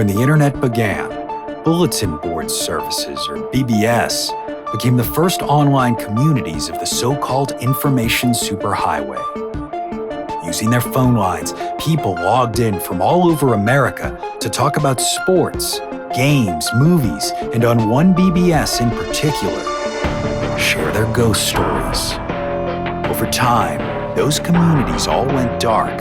When the internet began, bulletin board services, or BBS, became the first online communities of the so-called information superhighway. Using their phone lines, people logged in from all over America to talk about sports, games, movies, and on one BBS in particular, share their ghost stories. Over time, those communities all went dark,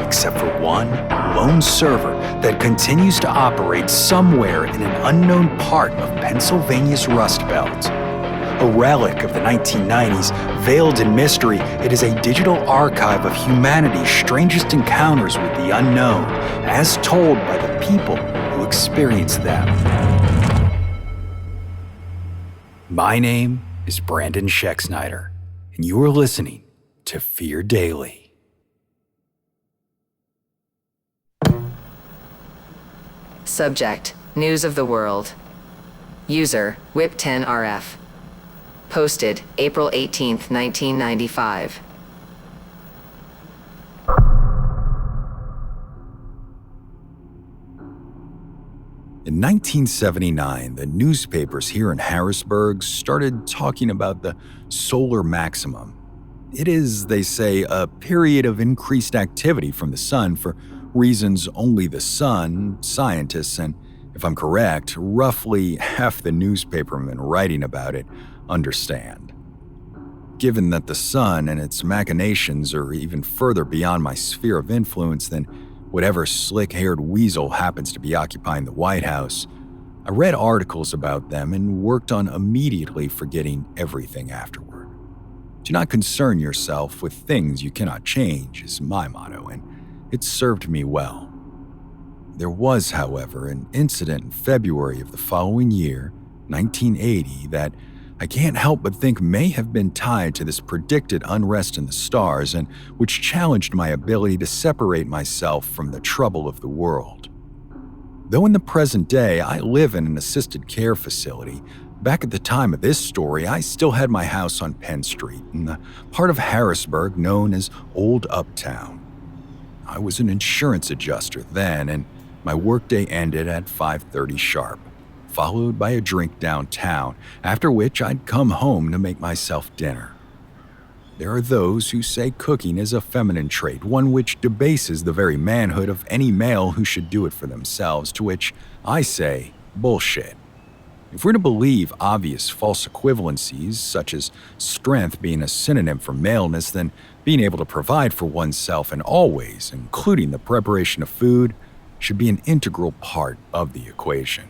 except for one lone server that continues to operate somewhere in an unknown part of Pennsylvania's Rust Belt. A relic of the 1990s, veiled in mystery, it is a digital archive of humanity's strangest encounters with the unknown, as told by the people who experienced them. My name is Brandon Schexnayder, and you are listening to Fear Daily. Subject: News of the World. User: Whip10RF. Posted April 18th, 1995. In 1979, the newspapers here in Harrisburg started talking about the solar maximum. It is, they say, a period of increased activity from the sun for reasons only the sun, scientists, and, if I'm correct, roughly half the newspapermen writing about it understand. Given that the sun and its machinations are even further beyond my sphere of influence than whatever slick-haired weasel happens to be occupying the White House, I read articles about them and worked on immediately forgetting everything afterward. Do not concern yourself with things you cannot change is my motto, and it served me well. There was, however, an incident in February of the following year, 1980, that I can't help but think may have been tied to this predicted unrest in the stars and which challenged my ability to separate myself from the trouble of the world. Though in the present day I live in an assisted care facility, back at the time of this story I still had my house on Penn Street in the part of Harrisburg known as Old Uptown. I was an insurance adjuster then, and my workday ended at 5:30 sharp, followed by a drink downtown, after which I'd come home to make myself dinner. There are those who say cooking is a feminine trait, one which debases the very manhood of any male who should do it for themselves, to which I say, bullshit. If we're to believe obvious false equivalencies, such as strength being a synonym for maleness, then being able to provide for oneself in all ways, including the preparation of food, should be an integral part of the equation.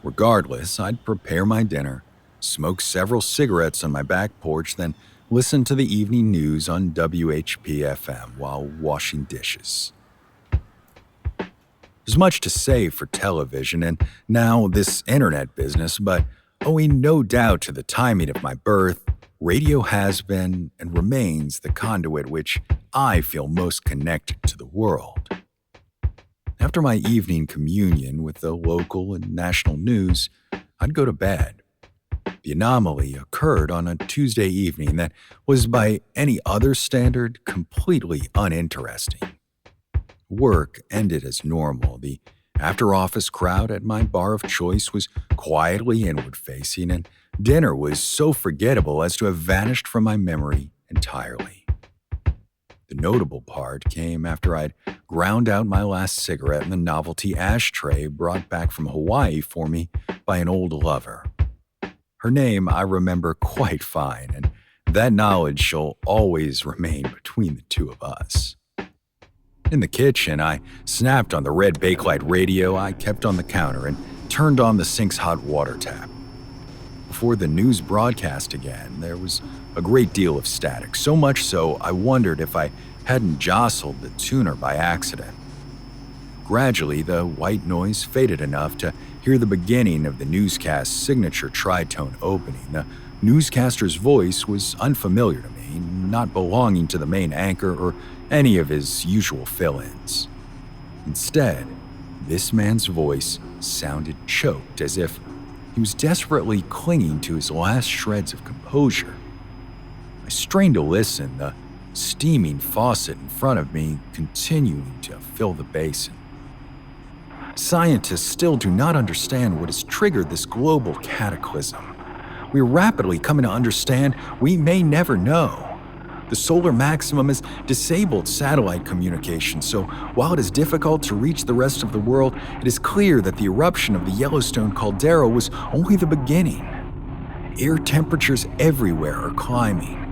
Regardless, I'd prepare my dinner, smoke several cigarettes on my back porch, then listen to the evening news on WHP-FM while washing dishes. There's much to say for television and now this internet business, but owing no doubt to the timing of my birth, radio has been and remains the conduit which I feel most connected to the world. After my evening communion with the local and national news, I'd go to bed. The anomaly occurred on a Tuesday evening that was by any other standard completely uninteresting. Work ended as normal. The after-office crowd at my bar of choice was quietly inward-facing, and dinner was so forgettable as to have vanished from my memory entirely. The notable part came after I'd ground out my last cigarette in the novelty ashtray brought back from Hawaii for me by an old lover. Her name I remember quite fine, and that knowledge shall always remain between the two of us. In the kitchen, I snapped on the red Bakelite radio I kept on the counter and turned on the sink's hot water tap. Before the news broadcast again, there was a great deal of static, so much so I wondered if I hadn't jostled the tuner by accident. Gradually, the white noise faded enough to hear the beginning of the newscast's signature tritone opening. The newscaster's voice was unfamiliar to me, not belonging to the main anchor or any of his usual fill-ins. Instead, this man's voice sounded choked, as if he was desperately clinging to his last shreds of composure. I strained to listen, the steaming faucet in front of me continuing to fill the basin. scientists still do not understand what has triggered this global cataclysm. We are rapidly coming to understand we may never know. The solar maximum has disabled satellite communication, so while it is difficult to reach the rest of the world, it is clear that the eruption of the Yellowstone caldera was only the beginning. Air temperatures everywhere are climbing.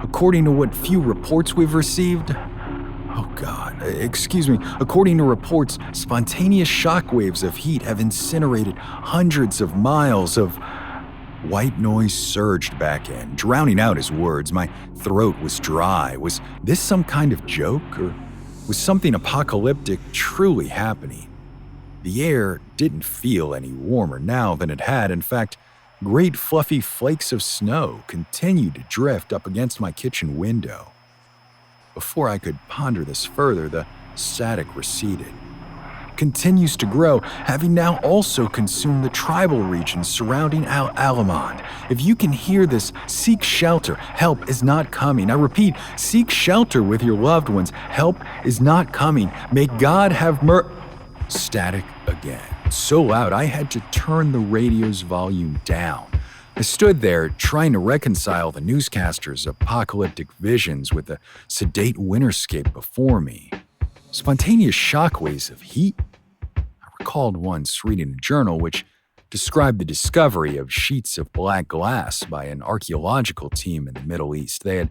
According to what few reports we've received, according to reports, spontaneous shockwaves of heat have incinerated hundreds of miles of... White noise surged back in, drowning out his words. My throat was dry. Was this some kind of joke, or was something apocalyptic truly happening? The air didn't feel any warmer now than it had. In fact, great fluffy flakes of snow continued to drift up against my kitchen window. Before I could ponder this further, the static receded. Continues to grow, having now also consumed the tribal regions surrounding Al Alamond. If you can hear this, seek shelter. Help is not coming. I repeat, seek shelter with your loved ones. Help is not coming. May God have Static again. So loud I had to turn the radio's volume down. I stood there trying to reconcile the newscaster's apocalyptic visions with the sedate winterscape before me. Spontaneous shockwaves of heat? I recalled once reading a journal which described the discovery of sheets of black glass by an archaeological team in the Middle East. They had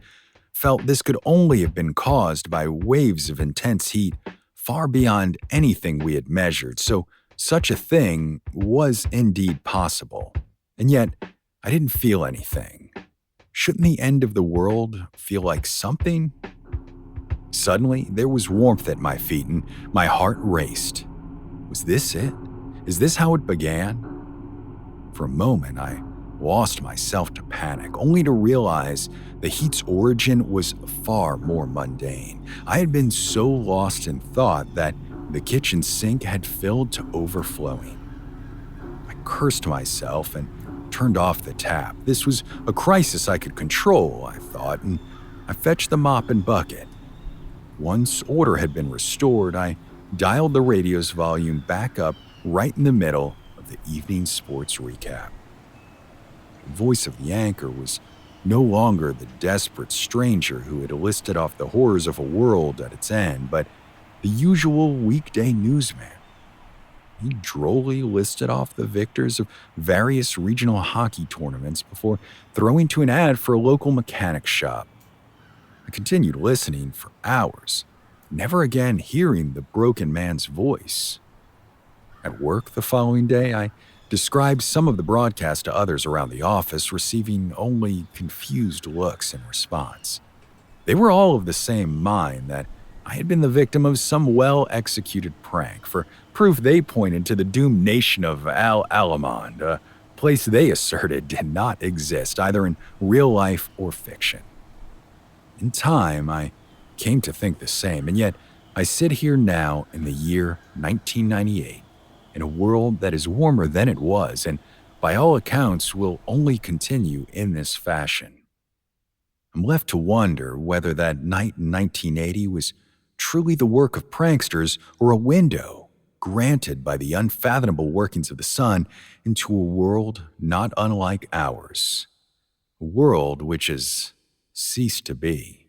felt this could only have been caused by waves of intense heat far beyond anything we had measured, so such a thing was indeed possible. And yet, I didn't feel anything. Shouldn't the end of the world feel like something? Suddenly, there was warmth at my feet and my heart raced. Was this it? Is this how it began? For a moment, I lost myself to panic, only to realize the heat's origin was far more mundane. I had been so lost in thought that the kitchen sink had filled to overflowing. I cursed myself and turned off the tap. This was a crisis I could control, I thought, and I fetched the mop and bucket. Once order had been restored, I dialed the radio's volume back up right in the middle of the evening sports recap. The voice of the anchor was no longer the desperate stranger who had listed off the horrors of a world at its end, but the usual weekday newsman. He drolly listed off the victors of various regional hockey tournaments before throwing to an ad for a local mechanic shop. I continued listening for hours, never again hearing the broken man's voice. At work the following day, I described some of the broadcast to others around the office, receiving only confused looks in response. They were all of the same mind that I had been the victim of some well-executed prank. For proof, they pointed to the doomed nation of Al Alamond, a place they asserted did not exist, either in real life or fiction. In time, I came to think the same, and yet I sit here now in the year 1998, in a world that is warmer than it was, and by all accounts will only continue in this fashion. I'm left to wonder whether that night in 1980 was truly the work of pranksters or a window granted by the unfathomable workings of the sun into a world not unlike ours, a world which has ceased to be.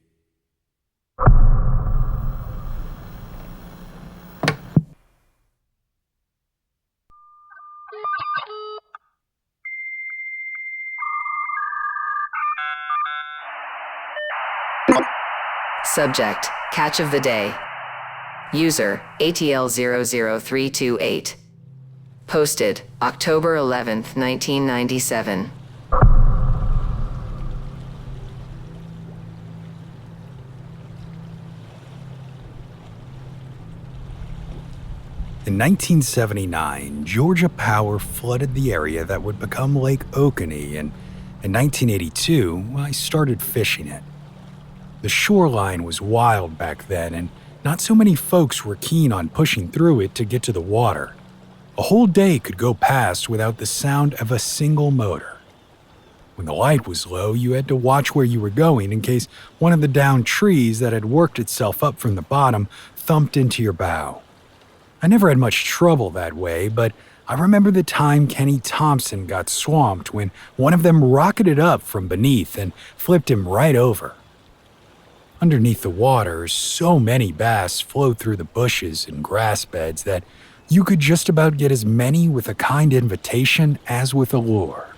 Subject, Catch of the Day. User, ATL00328. Posted, October 11th, 1997. In 1979, Georgia Power flooded the area that would become Lake Oconee, and in 1982, I started fishing it. The shoreline was wild back then, and not so many folks were keen on pushing through it to get to the water. A whole day could go past without the sound of a single motor. When the light was low, you had to watch where you were going in case one of the downed trees that had worked itself up from the bottom thumped into your bow. I never had much trouble that way, but I remember the time Kenny Thompson got swamped when one of them rocketed up from beneath and flipped him right over. Underneath the water, so many bass flowed through the bushes and grass beds that you could just about get as many with a kind invitation as with a lure.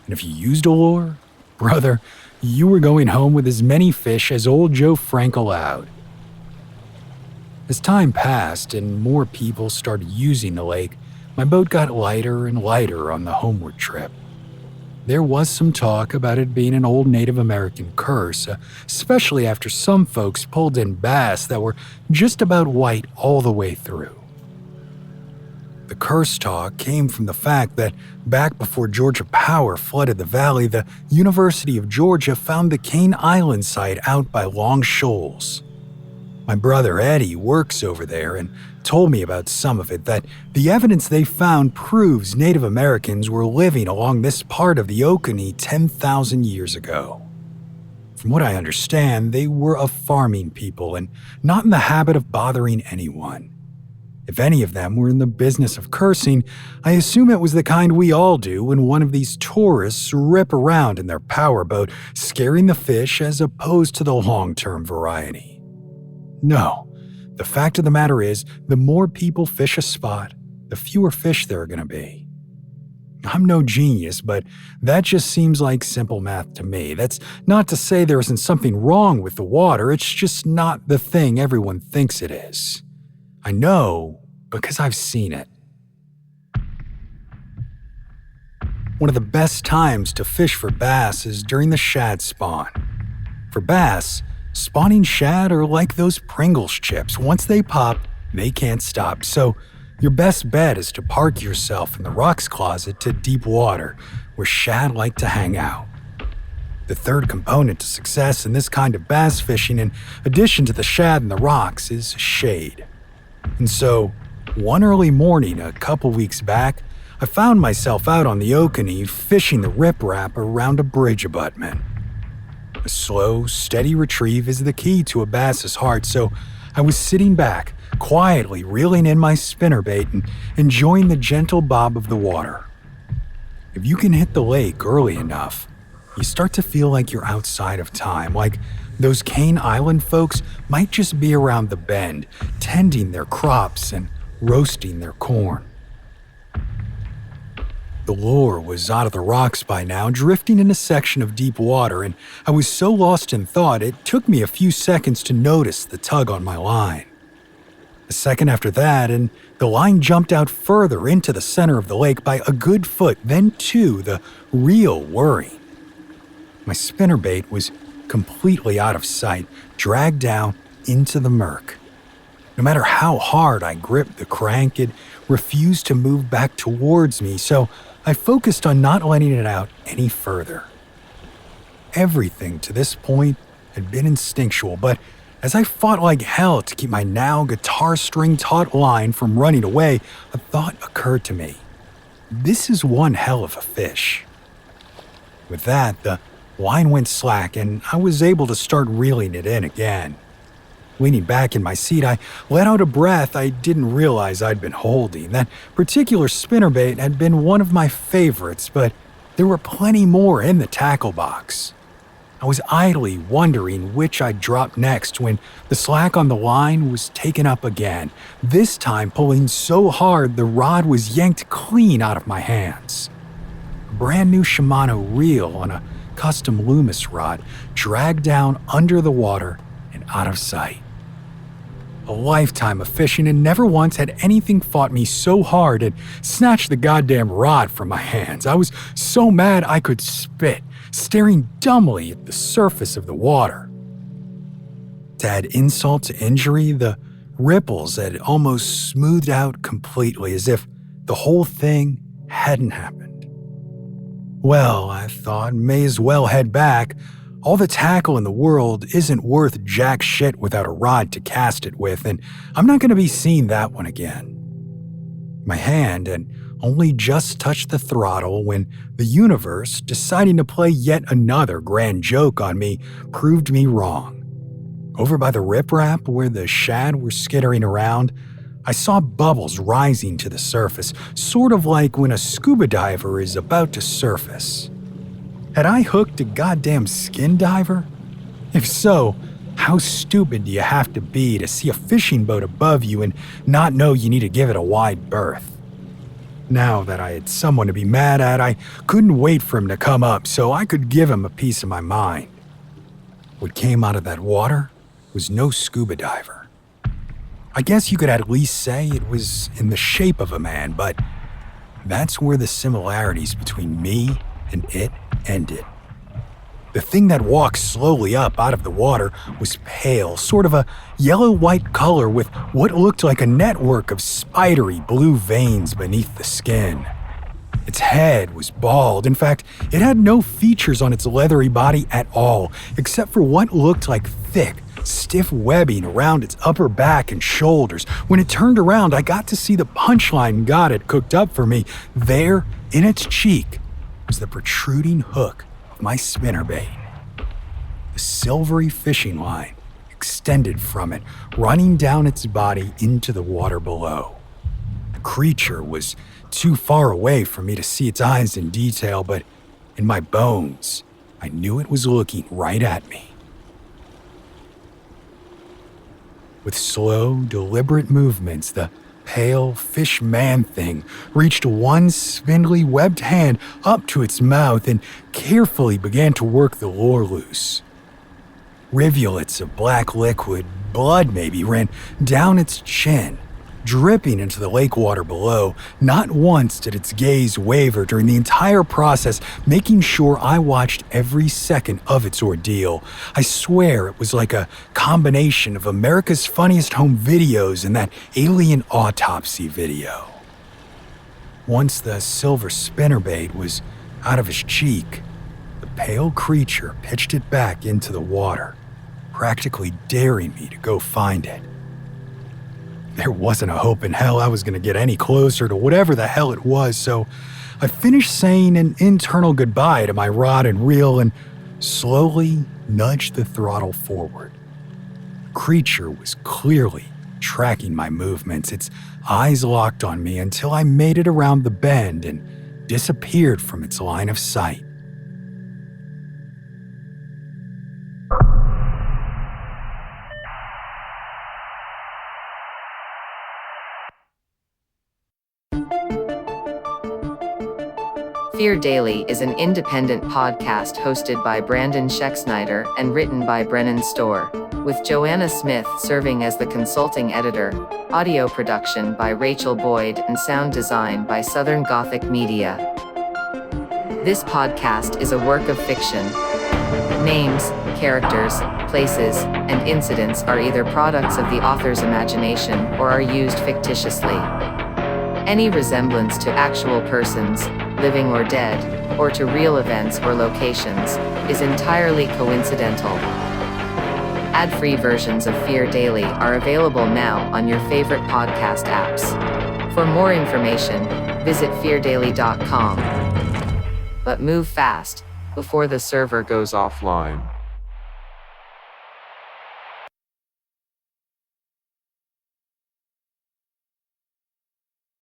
And if you used a lure, brother, you were going home with as many fish as old Joe Frank allowed. As time passed and more people started using the lake, my boat got lighter and lighter on the homeward trip. There was some talk about it being an old Native American curse, especially after some folks pulled in bass that were just about white all the way through. The curse talk came from the fact that back before Georgia Power flooded the valley, the University of Georgia found the Cane Island site out by Long Shoals. My brother Eddie works over there and told me about some of it, that the evidence they found proves Native Americans were living along this part of the Oconee 10,000 years ago. From what I understand, they were a farming people and not in the habit of bothering anyone. If any of them were in the business of cursing, I assume it was the kind we all do when one of these tourists rip around in their powerboat, scaring the fish as opposed to the long-term variety. No, the fact of the matter is, the more people fish a spot, the fewer fish there are going to be. I'm no genius, but that just seems like simple math to me. That's not to say there isn't something wrong with the water, it's just not the thing everyone thinks it is. I know because I've seen it. One of the best times to fish for bass is during the shad spawn. For bass, spawning shad are like those Pringles chips. Once they pop, they can't stop. So your best bet is to park yourself in the rocks closet to deep water, where shad like to hang out. The third component to success in this kind of bass fishing, in addition to the shad and the rocks, is shade. And so, one early morning a couple weeks back, I found myself out on the Oconee fishing the riprap around a bridge abutment. A slow, steady retrieve is the key to a bass's heart, so I was sitting back, quietly reeling in my spinnerbait and enjoying the gentle bob of the water. If you can hit the lake early enough, you start to feel like you're outside of time, like those Cane Island folks might just be around the bend, tending their crops and roasting their corn. The lure was out of the rocks by now, drifting in a section of deep water, and I was so lost in thought it took me a few seconds to notice the tug on my line. A second after that, and the line jumped out further into the center of the lake by a good foot, then two, the real worry. My spinnerbait was completely out of sight, dragged down into the murk. No matter how hard I gripped the crank, it refused to move back towards me, so I focused on not letting it out any further. Everything to this point had been instinctual, but as I fought like hell to keep my now guitar string taut line from running away, a thought occurred to me. This is one hell of a fish. With that, the line went slack and I was able to start reeling it in again. Leaning back in my seat, I let out a breath I didn't realize I'd been holding. That particular spinnerbait had been one of my favorites, but there were plenty more in the tackle box. I was idly wondering which I'd drop next when the slack on the line was taken up again, this time pulling so hard the rod was yanked clean out of my hands. A brand new Shimano reel on a custom Loomis rod dragged down under the water and out of sight. A lifetime of fishing, and never once had anything fought me so hard and snatched the goddamn rod from my hands. I was so mad I could spit, staring dumbly at the surface of the water. To add insult to injury, the ripples had almost smoothed out completely, as if the whole thing hadn't happened. Well, I thought, may as well head back. All the tackle in the world isn't worth jack shit without a rod to cast it with, and I'm not going to be seeing that one again. My hand had only just touched the throttle when the universe, deciding to play yet another grand joke on me, proved me wrong. Over by the riprap, where the shad were skittering around, I saw bubbles rising to the surface, sort of like when a scuba diver is about to surface. Had I hooked a goddamn skin diver? If so, how stupid do you have to be to see a fishing boat above you and not know you need to give it a wide berth? Now that I had someone to be mad at, I couldn't wait for him to come up so I could give him a piece of my mind. What came out of that water was no scuba diver. I guess you could at least say it was in the shape of a man, but that's where the similarities between me and it ended. The thing that walked slowly up out of the water was pale, sort of a yellow-white color with what looked like a network of spidery blue veins beneath the skin. Its head was bald. In fact, it had no features on its leathery body at all, except for what looked like thick, stiff webbing around its upper back and shoulders. When it turned around, I got to see the punchline God had cooked up for me. There, in its cheek, was the protruding hook of my spinnerbait. The silvery fishing line extended from it, running down its body into the water below. The creature was too far away for me to see its eyes in detail, but in my bones, I knew it was looking right at me. With slow, deliberate movements, the pale fish man thing reached one spindly webbed hand up to its mouth and carefully began to work the lure loose. Rivulets of black liquid, blood maybe, ran down its chin, dripping into the lake water below. Not once did its gaze waver during the entire process, making sure I watched every second of its ordeal. I swear it was like a combination of America's Funniest Home Videos and that alien autopsy video. Once the silver spinnerbait was out of his cheek, the pale creature pitched it back into the water, practically daring me to go find it. There wasn't a hope in hell I was going to get any closer to whatever the hell it was, so I finished saying an internal goodbye to my rod and reel and slowly nudged the throttle forward. The creature was clearly tracking my movements, its eyes locked on me until I made it around the bend and disappeared from its line of sight. Fear Daily is an independent podcast hosted by Brandon Schexnayder and written by Brennan Storr, with Joanna Smith serving as the consulting editor, audio production by Rachel Boyd, and sound design by Southern Gothic Media. This podcast is a work of fiction. Names, characters, places, and incidents are either products of the author's imagination or are used fictitiously. Any resemblance to actual persons, living or dead, or to real events or locations, is entirely coincidental. Ad-free versions of Fear Daily are available now on your favorite podcast apps. For more information, visit feardaily.com. But move fast, before the server goes offline.